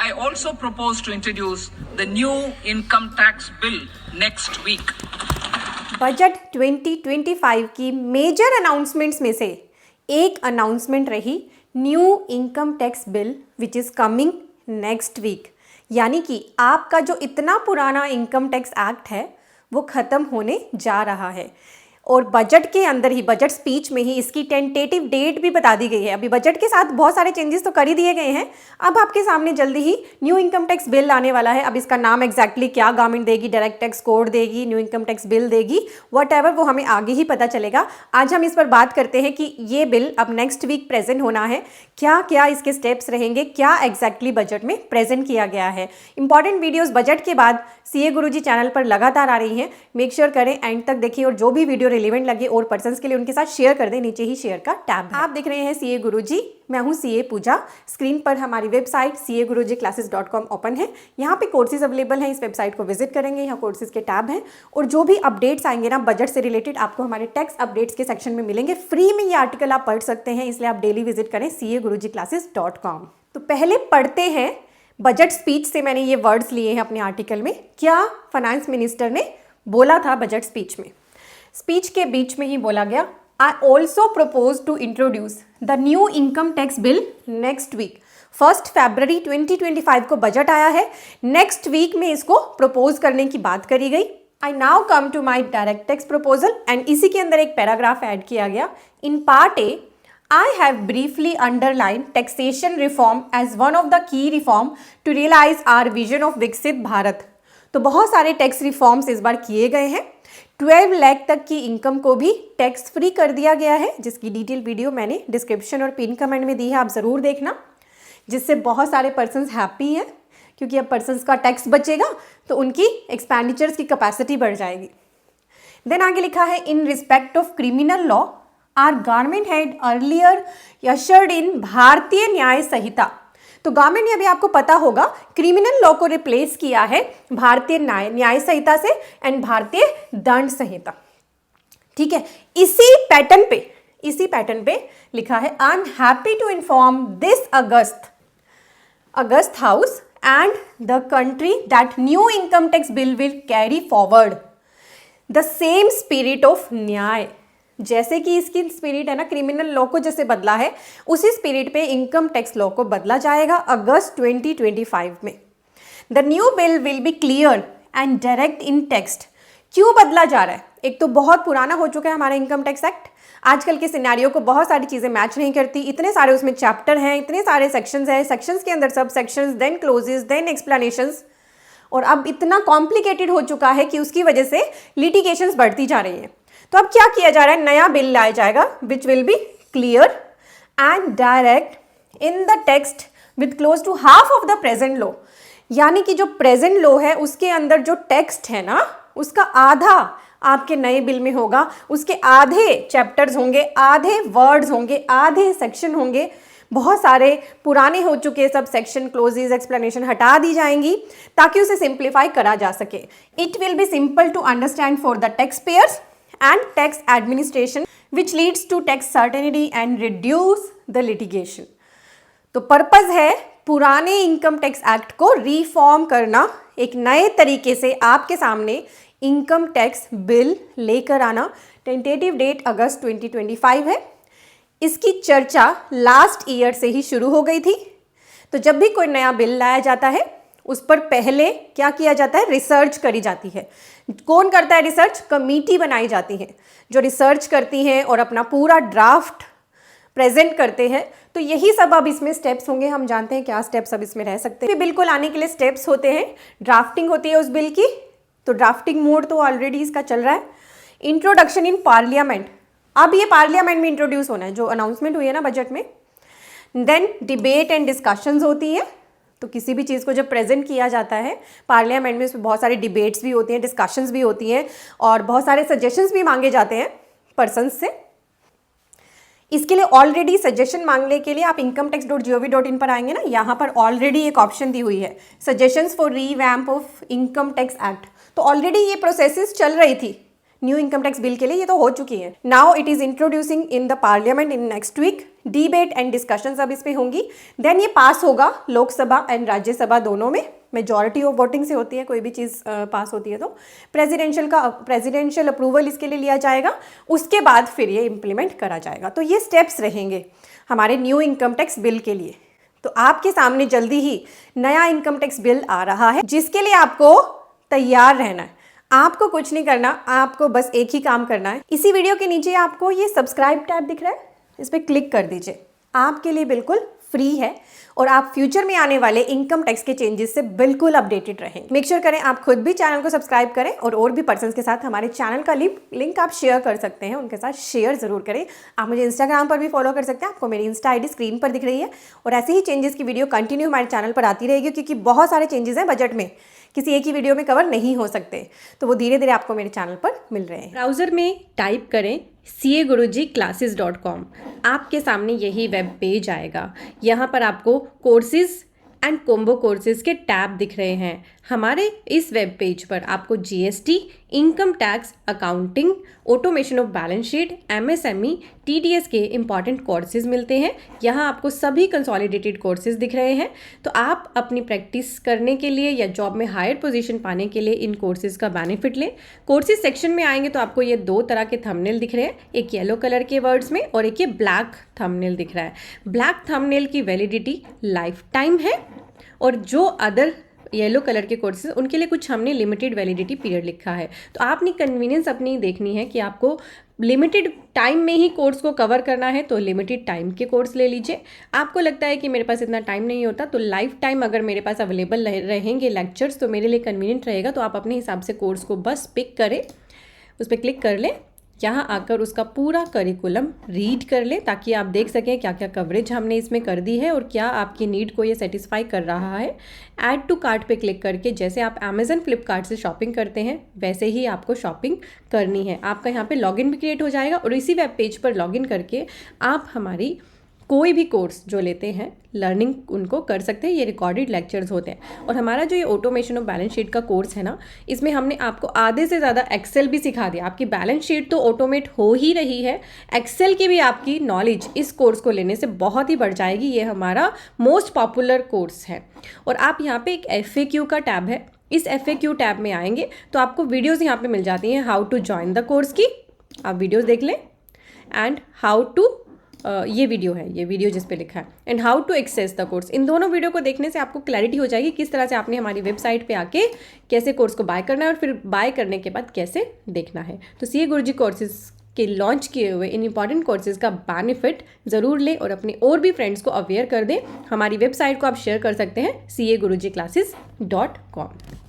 I also propose to introduce the new income tax bill next week. Budget 2025 की major announcements में से एक announcement रही new income tax bill which is coming next week. यानी कि आपका जो इतना पुराना इनकम टैक्स एक्ट है वो ख़त्म होने जा रहा है और बजट के अंदर ही, बजट स्पीच में ही इसकी टेंटेटिव डेट भी बता दी गई है। अभी बजट के साथ बहुत सारे चेंजेस तो कर ही दिए गए हैं। अब आपके सामने जल्दी ही न्यू इनकम टैक्स बिल आने वाला है। अब इसका नाम एग्जैक्टली क्या गवर्नमेंट देगी, डायरेक्ट टैक्स कोड देगी, न्यू इनकम टैक्स बिल देगी, व्हाटएवर, वो हमें आगे ही पता चलेगा। आज हम इस पर बात करते हैं कि ये बिल अब नेक्स्ट वीक प्रेजेंट होना है, क्या क्या इसके स्टेप्स रहेंगे, क्या एग्जैक्टली बजट में प्रेजेंट किया गया है। इंपॉर्टेंट वीडियोज़ बजट के बाद सीए गुरुजी चैनल पर लगातार आ रही हैं, मेक श्योर करें एंड तक देखिए और जो भी वीडियो रिलेवेंट लगे और पर्सन्स के लिए उनके साथ शेयर कर दें। नीचे ही शेयर का टैब है। आप देख रहे हैं सीए गुरुजी, मैं हूं सीए पूजा। स्क्रीन पर हमारी वेबसाइट CA-Guruji-Classes.com ओपन है। यहाँ पे कोर्सेज अवेलेबल हैं, इस वेबसाइट को विजिट करेंगे, यहाँ कोर्सेज के टैब हैं और जो भी अपडेट्स आएंगे ना बजट से रिलेटेड आपको हमारे टैक्स अपडेट्स के सेक्शन में मिलेंगे। फ्री में ये आर्टिकल आप पढ़ सकते हैं, इसलिए आप डेली विजिट करें CA-Guruji-Classes.com। तो पहले पढ़ते हैं बजट स्पीच से मैंने ये वर्ड्स लिए हैं अपने आर्टिकल में, क्या फाइनेंस मिनिस्टर ने बोला था बजट स्पीच में। स्पीच के बीच में ही बोला गया, I also propose to introduce the new income tax bill next week. 1 फरवरी 2025 को बजट आया है, नेक्स्ट वीक में इसको प्रपोज करने की बात करी गई। I now come to my direct tax proposal and इसी के अंदर एक पैराग्राफ ऐड किया गया। In part A I have briefly underlined taxation reform as one of the key reform to realize our vision of विकसित भारत। तो बहुत सारे टैक्स रिफॉर्म्स इस बार किए गए हैं। 12 लाख तक की इनकम को भी टैक्स फ्री कर दिया गया है, जिसकी डिटेल वीडियो मैंने डिस्क्रिप्शन और पिन कमेंट में दी है, आप ज़रूर देखना, जिससे बहुत सारे पर्सन्स हैप्पी हैं क्योंकि अब पर्सन्स का टैक्स बचेगा तो उनकी एक्सपेंडिचर्स की कैपेसिटी बढ़ जाएगी। देन आगे लिखा है, in respect of criminal law are government had earlier ushered in Bharatiya Nyaya संहिता। तो गवर्नमेंट ने, अभी आपको पता होगा, क्रिमिनल लॉ को रिप्लेस किया है भारतीय न्याय संहिता से एंड भारतीय दंड संहिता। ठीक है, इसी पैटर्न पे लिखा है, I am happy to inform this august house and the country that new income tax bill will carry forward the same spirit of nyaya. जैसे कि इसकी स्पिरिट है ना, क्रिमिनल लॉ को जैसे बदला है उसी स्पिरिट पे इनकम टैक्स लॉ को बदला जाएगा अगस्त 2025 में। The new bill will be clear and direct in text. क्यों बदला जा रहा है? एक तो बहुत पुराना हो चुका है हमारा इनकम टैक्स एक्ट, आजकल के सिनेरियो को बहुत सारी चीज़ें मैच नहीं करती, इतने सारे उसमें चैप्टर हैं, इतने सारे सेक्शंस हैं, सेक्शंस के अंदर सब sections, then clauses, then explanations, और अब इतना कॉम्प्लिकेटेड हो चुका है कि उसकी वजह से लिटिगेशंस बढ़ती जा रही हैं। तो अब क्या किया जा रहा है, नया बिल लाया जाएगा which will be clear and direct in the text with close to half of the present law. यानी कि जो प्रेजेंट लॉ है उसके अंदर जो टेक्स्ट है ना, उसका आधा आपके नए बिल में होगा, उसके आधे चैप्टर्स होंगे, आधे वर्ड्स होंगे, आधे सेक्शन होंगे, बहुत सारे पुराने हो चुके सब सेक्शन, क्लोजेस, एक्सप्लेनेशन हटा दी जाएंगी ताकि उसे सिंप्लीफाई करा जा सके। It will be simple to understand for the tax payers and tax administration which leads to tax certainty and reduce the litigation। तो पर्पस है पुराने इनकम टैक्स एक्ट को रिफॉर्म करना, एक नए तरीके से आपके सामने इनकम टैक्स बिल लेकर आना। टेंटेटिव डेट अगस्त 2025 है। इसकी चर्चा लास्ट ईयर से ही शुरू हो गई थी। तो जब भी कोई नया बिल लाया जाता है उस पर पहले क्या किया जाता है, रिसर्च करी जाती है। कौन करता है रिसर्च? कमेटी बनाई जाती है जो रिसर्च करती हैं और अपना पूरा ड्राफ्ट प्रेजेंट करते हैं। तो यही सब अब इसमें स्टेप्स होंगे। हम जानते हैं क्या स्टेप्स अब इसमें रह सकते हैं। बिल को लाने के लिए स्टेप्स होते हैं, ड्राफ्टिंग होती है उस बिल की, तो ड्राफ्टिंग मोड तो ऑलरेडी इसका चल रहा है। इंट्रोडक्शन इन पार्लियामेंट, अब ये पार्लियामेंट में इंट्रोड्यूस होना है, जो अनाउंसमेंट हुई है ना बजट में। देन डिबेट एंड डिस्कशंस होती है। तो किसी भी चीज़ को जब प्रेजेंट किया जाता है पार्लियामेंट में, उसमें बहुत सारी डिबेट्स भी होती हैं, डिस्कशंस भी होती हैं और बहुत सारे सजेशंस भी मांगे जाते हैं पर्सन्स से। इसके लिए ऑलरेडी सजेशन मांगने के लिए आप incometax.gov.in पर आएंगे ना, यहाँ पर ऑलरेडी एक ऑप्शन दी हुई है, suggestions for revamp of income tax act. तो ऑलरेडी ये प्रोसेसेस चल रही थी न्यू इनकम टैक्स बिल के लिए, ये तो हो चुकी है। Now it is introducing in the parliament in next week. Debate and discussion सब इस पे होंगी। देन ये पास होगा लोकसभा एंड राज्यसभा दोनों में, मेजॉरिटी ऑफ वोटिंग से होती है कोई भी चीज़ पास होती है। तो प्रेसिडेंशियल अप्रूवल इसके लिए लिया जाएगा, उसके बाद फिर ये इम्प्लीमेंट करा जाएगा। तो ये स्टेप्स रहेंगे हमारे न्यू इनकम टैक्स बिल के लिए। तो आपके सामने जल्दी ही नया इनकम टैक्स बिल आ रहा है, जिसके लिए आपको तैयार रहना है। आपको कुछ नहीं करना, आपको बस एक ही काम करना है। इसी वीडियो के नीचे आपको ये सब्सक्राइब टैब दिख रहा है, इस पर क्लिक कर दीजिए। आपके लिए बिल्कुल फ्री है और आप फ्यूचर में आने वाले इनकम टैक्स के चेंजेस से बिल्कुल अपडेटेड रहें। मेक श्योर करें आप खुद भी चैनल को सब्सक्राइब करें और भी पर्सन्स के साथ हमारे चैनल का लिंक आप शेयर कर सकते हैं, उनके साथ शेयर जरूर करें। आप मुझे इंस्टाग्राम पर भी फॉलो कर सकते हैं, आपको मेरी इंस्टा आईडी स्क्रीन पर दिख रही है। और ऐसे ही चेंजेस की वीडियो कंटिन्यू हमारे चैनल पर आती रहेगी, क्योंकि बहुत सारे चेंजेस हैं बजट में, किसी एक ही वीडियो में कवर नहीं हो सकते, तो वो धीरे धीरे आपको मेरे चैनल पर मिल रहे हैं। ब्राउज़र में टाइप करें CAGuruji-classes.com, आपके सामने यही वेब पेज आएगा। यहाँ पर आपको कोर्सेज एंड कॉम्बो कोर्सेज के टैब दिख रहे हैं। हमारे इस वेब पेज पर आपको GST, income tax, accounting, automation of balance sheet, MSME, TDS के इंपॉर्टेंट कोर्सेज मिलते हैं। यहाँ आपको सभी कंसोलिडेटेड कोर्सेज दिख रहे हैं। तो आप अपनी प्रैक्टिस करने के लिए या जॉब में हायर पोजीशन पाने के लिए इन कोर्सेज का बेनिफिट लें। कोर्सेज सेक्शन में आएंगे तो आपको ये दो तरह के थंबनेल दिख रहे हैं, एक येलो कलर के वर्ड्स में और एक ये ब्लैक थंबनेल दिख रहा है। ब्लैक थंबनेल की वैलिडिटी लाइफ टाइम है और जो अदर येलो कलर के कोर्सेज उनके लिए कुछ हमने लिमिटेड वैलिडिटी पीरियड लिखा है। तो आपने कन्वीनियंस अपनी देखनी है कि आपको लिमिटेड टाइम में ही कोर्स को कवर करना है, तो लिमिटेड टाइम के कोर्स ले लीजिए। आपको लगता है कि मेरे पास इतना टाइम नहीं होता, तो लाइफ टाइम अगर मेरे पास अवेलेबल रहेंगे लेक्चर्स तो मेरे लिए कन्वीनियंट रहेगा। तो आप अपने हिसाब से कोर्स को बस पिक करें, उस पर क्लिक कर लें, यहाँ आकर उसका पूरा करिकुलम रीड कर लें, ताकि आप देख सकें क्या क्या कवरेज हमने इसमें कर दी है और क्या आपकी नीड को ये सेटिस्फाई कर रहा है। ऐड टू कार्ट पे क्लिक करके जैसे आप अमेजन फ्लिपकार्ट से शॉपिंग करते हैं वैसे ही आपको शॉपिंग करनी है। आपका यहाँ पे लॉगिन भी क्रिएट हो जाएगा और इसी वेब पेज पर लॉगिन करके आप हमारी कोई भी कोर्स जो लेते हैं लर्निंग उनको कर सकते हैं। ये रिकॉर्डेड लेक्चर्स होते हैं। और हमारा जो ये ऑटोमेशन ऑफ बैलेंस शीट का कोर्स है ना, इसमें हमने आपको आधे से ज़्यादा एक्सेल भी सिखा दिया। आपकी बैलेंस शीट तो ऑटोमेट हो ही रही है, एक्सेल की भी आपकी नॉलेज इस कोर्स को लेने से बहुत ही बढ़ जाएगी। ये हमारा मोस्ट पॉपुलर कोर्स है। और आप यहाँ पे एक FAQ का टैब है, इस FAQ टैब में आएंगे तो आपको वीडियोज़ यहाँ पर मिल जाती हैं how to join the course की। आप वीडियोज़ देख लें एंड हाउ टू ये वीडियो है, ये वीडियो जिस पे लिखा है and how to access the course. इन दोनों वीडियो को देखने से आपको क्लैरिटी हो जाएगी किस तरह से आपने हमारी वेबसाइट पे आके कैसे कोर्स को बाय करना है और फिर बाय करने के बाद कैसे देखना है। तो CA गुरुजी कोर्सेज के लॉन्च किए हुए इन इंपॉर्टेंट कोर्सेज का बेनिफिट ज़रूर लें और अपने और भी फ्रेंड्स को अवेयर कर दें। हमारी वेबसाइट को आप शेयर कर सकते हैं CAGuruji-classes.com।